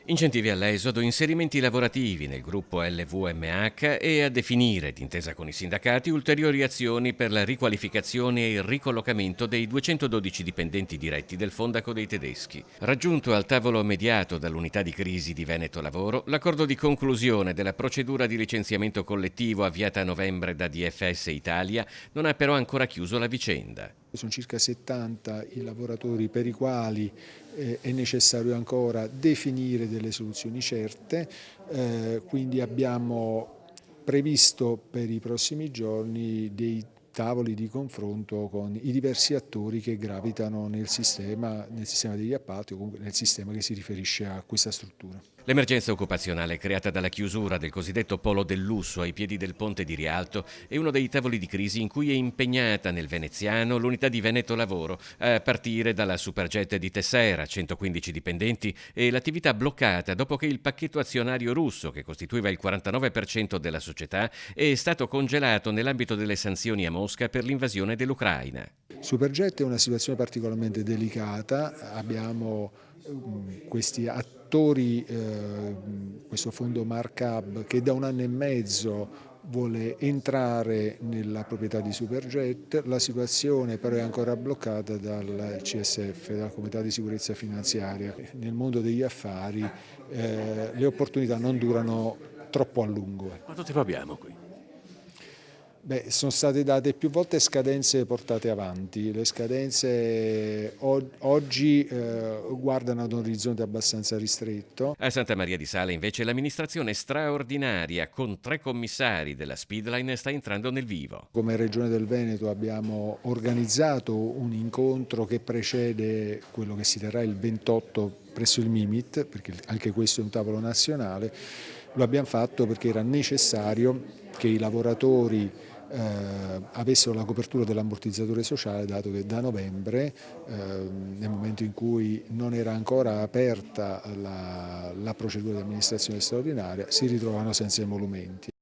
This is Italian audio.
Incentivi all'esodo, inserimenti lavorativi nel gruppo LVMH e a definire, d'intesa con i sindacati, ulteriori azioni per la riqualificazione e il ricollocamento dei 212 dipendenti diretti del Fondaco dei tedeschi. Raggiunto al tavolo mediato dall'unità di crisi di Veneto Lavoro, l'accordo di conclusione della procedura di licenziamento collettivo avviata a novembre da DFS Italia non ha però ancora chiuso la vicenda. Sono circa 70 i lavoratori per i quali è necessario ancora definire delle soluzioni certe, quindi abbiamo previsto per i prossimi giorni dei tavoli di confronto con i diversi attori che gravitano nel sistema degli appalti o comunque nel sistema che si riferisce a questa struttura. L'emergenza occupazionale creata dalla chiusura del cosiddetto polo del lusso ai piedi del ponte di Rialto è uno dei tavoli di crisi in cui è impegnata nel veneziano l'unità di Veneto Lavoro, a partire dalla Superjet di Tessera, 115 dipendenti, e l'attività bloccata dopo che il pacchetto azionario russo, che costituiva il 49% della società, è stato congelato nell'ambito delle sanzioni a Mosca per l'invasione dell'Ucraina. Superjet è una situazione particolarmente delicata, abbiamo questi attori, questo fondo Markup che da un anno e mezzo vuole entrare nella proprietà di Superjet, la situazione però è ancora bloccata dal CSF, dal Comitato di Sicurezza Finanziaria. Nel mondo degli affari le opportunità non durano troppo a lungo. Quanto tempo abbiamo qui? Sono state date più volte scadenze portate avanti, le scadenze oggi guardano ad un orizzonte abbastanza ristretto. A Santa Maria di Sala invece l'amministrazione straordinaria con 3 commissari della Speedline sta entrando nel vivo. Come Regione del Veneto abbiamo organizzato un incontro che precede quello che si terrà il 28 presso il Mimit, perché anche questo è un tavolo nazionale. Lo abbiamo fatto perché era necessario che i lavoratori avessero la copertura dell'ammortizzatore sociale, dato che da novembre, nel momento in cui non era ancora aperta la procedura di amministrazione straordinaria, si ritrovano senza emolumenti.